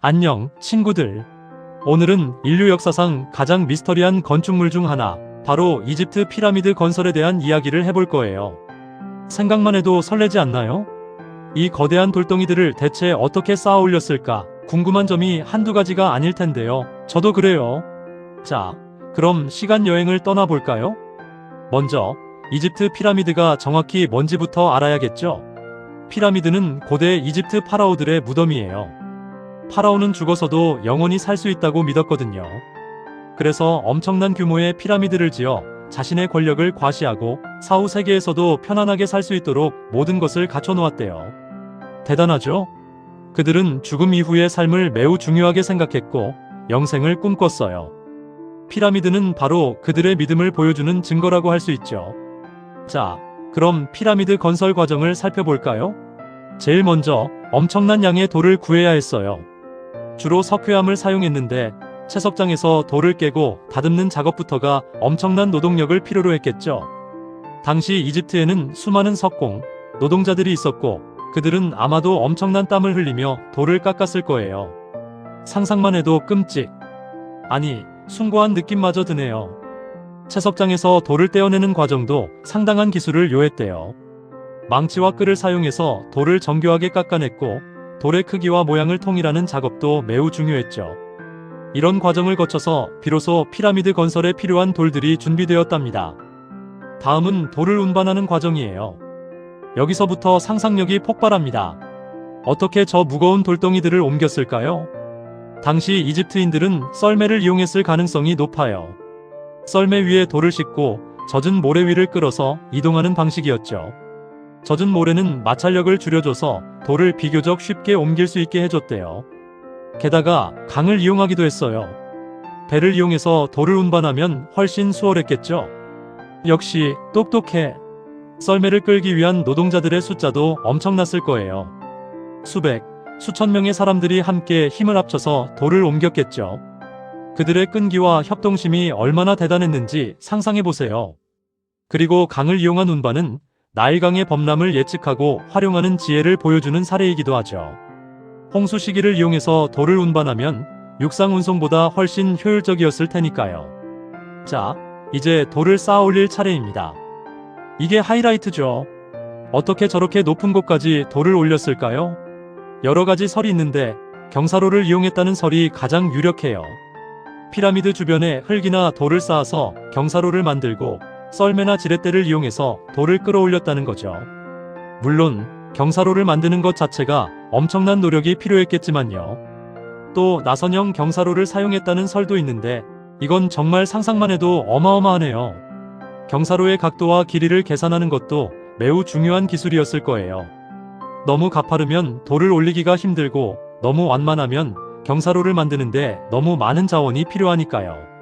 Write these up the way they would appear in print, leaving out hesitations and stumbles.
안녕, 친구들. 오늘은 인류 역사상 가장 미스터리한 건축물 중 하나, 바로 이집트 피라미드 건설에 대한 이야기를 해볼 거예요. 생각만 해도 설레지 않나요? 이 거대한 돌덩이들을 대체 어떻게 쌓아 올렸을까? 궁금한 점이 한두 가지가 아닐 텐데요. 저도 그래요. 자, 그럼 시간 여행을 떠나볼까요? 먼저, 이집트 피라미드가 정확히 뭔지부터 알아야겠죠? 피라미드는 고대 이집트 파라오들의 무덤이에요. 파라오는 죽어서도 영원히 살 수 있다고 믿었거든요. 그래서 엄청난 규모의 피라미드를 지어 자신의 권력을 과시하고 사후 세계에서도 편안하게 살 수 있도록 모든 것을 갖춰 놓았대요. 대단하죠? 그들은 죽음 이후의 삶을 매우 중요하게 생각했고 영생을 꿈꿨어요. 피라미드는 바로 그들의 믿음을 보여주는 증거라고 할 수 있죠. 자, 그럼 피라미드 건설 과정을 살펴볼까요? 제일 먼저 엄청난 양의 돌을 구해야 했어요. 주로 석회암을 사용했는데 채석장에서 돌을 깨고 다듬는 작업부터가 엄청난 노동력을 필요로 했겠죠. 당시 이집트에는 수많은 석공, 노동자들이 있었고 그들은 아마도 엄청난 땀을 흘리며 돌을 깎았을 거예요. 상상만 해도 끔찍, 아니 숭고한 느낌마저 드네요. 채석장에서 돌을 떼어내는 과정도 상당한 기술을 요했대요. 망치와 끌을 사용해서 돌을 정교하게 깎아냈고 돌의 크기와 모양을 통일하는 작업도 매우 중요했죠. 이런 과정을 거쳐서 비로소 피라미드 건설에 필요한 돌들이 준비되었답니다. 다음은 돌을 운반하는 과정이에요. 여기서부터 상상력이 폭발합니다. 어떻게 저 무거운 돌덩이들을 옮겼을까요? 당시 이집트인들은 썰매를 이용했을 가능성이 높아요. 썰매 위에 돌을 싣고 젖은 모래 위를 끌어서 이동하는 방식이었죠. 젖은 모래는 마찰력을 줄여줘서 돌을 비교적 쉽게 옮길 수 있게 해줬대요. 게다가 강을 이용하기도 했어요. 배를 이용해서 돌을 운반하면 훨씬 수월했겠죠. 역시 똑똑해. 썰매를 끌기 위한 노동자들의 숫자도 엄청났을 거예요. 수백, 수천 명의 사람들이 함께 힘을 합쳐서 돌을 옮겼겠죠. 그들의 끈기와 협동심이 얼마나 대단했는지 상상해보세요. 그리고 강을 이용한 운반은 나일강의 범람을 예측하고 활용하는 지혜를 보여주는 사례이기도 하죠. 홍수 시기를 이용해서 돌을 운반하면 육상 운송보다 훨씬 효율적이었을 테니까요. 자, 이제 돌을 쌓아 올릴 차례입니다. 이게 하이라이트죠. 어떻게 저렇게 높은 곳까지 돌을 올렸을까요? 여러 가지 설이 있는데 경사로를 이용했다는 설이 가장 유력해요. 피라미드 주변에 흙이나 돌을 쌓아서 경사로를 만들고 썰매나 지렛대를 이용해서 돌을 끌어올렸다는 거죠. 물론 경사로를 만드는 것 자체가 엄청난 노력이 필요했겠지만요. 또 나선형 경사로를 사용했다는 설도 있는데 이건 정말 상상만 해도 어마어마하네요. 경사로의 각도와 길이를 계산하는 것도 매우 중요한 기술이었을 거예요. 너무 가파르면 돌을 올리기가 힘들고 너무 완만하면 경사로를 만드는데 너무 많은 자원이 필요하니까요.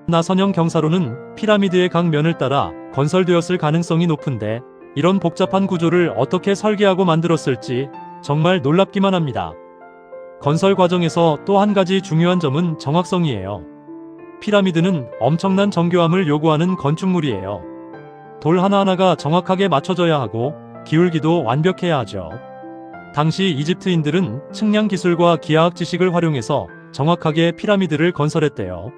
나선형 경사로는 피라미드의 각 면을 따라 건설되었을 가능성이 높은데 이런 복잡한 구조를 어떻게 설계하고 만들었을지 정말 놀랍기만 합니다. 건설 과정에서 또 한 가지 중요한 점은 정확성이에요. 피라미드는 엄청난 정교함을 요구하는 건축물이에요. 돌 하나하나가 정확하게 맞춰져야 하고 기울기도 완벽해야 하죠. 당시 이집트인들은 측량 기술과 기하학 지식을 활용해서 정확하게 피라미드를 건설했대요.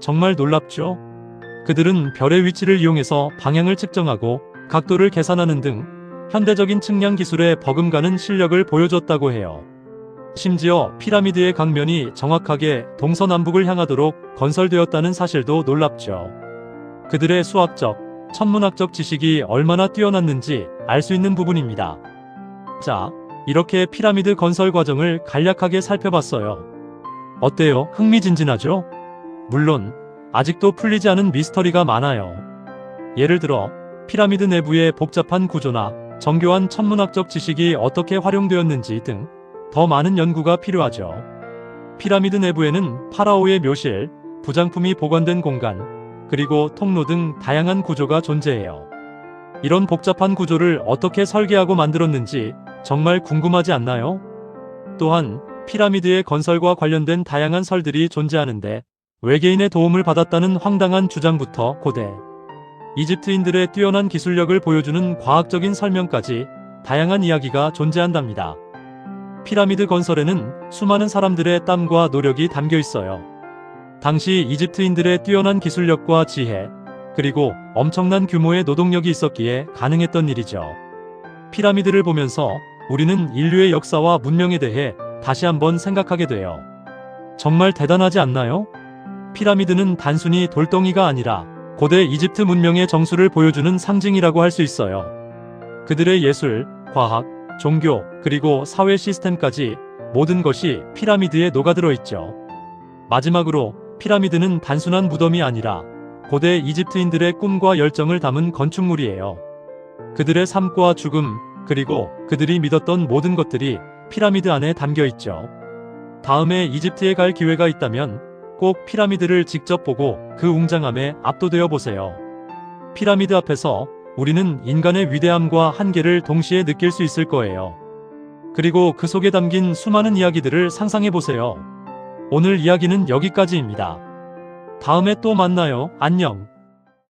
정말 놀랍죠? 그들은 별의 위치를 이용해서 방향을 측정하고 각도를 계산하는 등 현대적인 측량 기술에 버금가는 실력을 보여줬다고 해요. 심지어 피라미드의 각면이 정확하게 동서남북을 향하도록 건설되었다는 사실도 놀랍죠. 그들의 수학적, 천문학적 지식이 얼마나 뛰어났는지 알 수 있는 부분입니다. 자, 이렇게 피라미드 건설 과정을 간략하게 살펴봤어요. 어때요? 흥미진진하죠? 물론 아직도 풀리지 않은 미스터리가 많아요. 예를 들어 피라미드 내부의 복잡한 구조나 정교한 천문학적 지식이 어떻게 활용되었는지 등 더 많은 연구가 필요하죠. 피라미드 내부에는 파라오의 묘실, 부장품이 보관된 공간, 그리고 통로 등 다양한 구조가 존재해요. 이런 복잡한 구조를 어떻게 설계하고 만들었는지 정말 궁금하지 않나요? 또한 피라미드의 건설과 관련된 다양한 설들이 존재하는데 외계인의 도움을 받았다는 황당한 주장부터 고대 이집트인들의 뛰어난 기술력을 보여주는 과학적인 설명까지 다양한 이야기가 존재한답니다. 피라미드 건설에는 수많은 사람들의 땀과 노력이 담겨 있어요. 당시 이집트인들의 뛰어난 기술력과 지혜, 그리고 엄청난 규모의 노동력이 있었기에 가능했던 일이죠. 피라미드를 보면서 우리는 인류의 역사와 문명에 대해 다시 한번 생각하게 돼요. 정말 대단하지 않나요? 피라미드는 단순히 돌덩이가 아니라 고대 이집트 문명의 정수를 보여주는 상징이라고 할 수 있어요. 그들의 예술, 과학, 종교, 그리고 사회 시스템까지 모든 것이 피라미드에 녹아들어 있죠. 마지막으로 피라미드는 단순한 무덤이 아니라 고대 이집트인들의 꿈과 열정을 담은 건축물이에요. 그들의 삶과 죽음, 그리고 그들이 믿었던 모든 것들이 피라미드 안에 담겨 있죠. 다음에 이집트에 갈 기회가 있다면 꼭 피라미드를 직접 보고 그 웅장함에 압도되어 보세요. 피라미드 앞에서 우리는 인간의 위대함과 한계를 동시에 느낄 수 있을 거예요. 그리고 그 속에 담긴 수많은 이야기들을 상상해 보세요. 오늘 이야기는 여기까지입니다. 다음에 또 만나요. 안녕.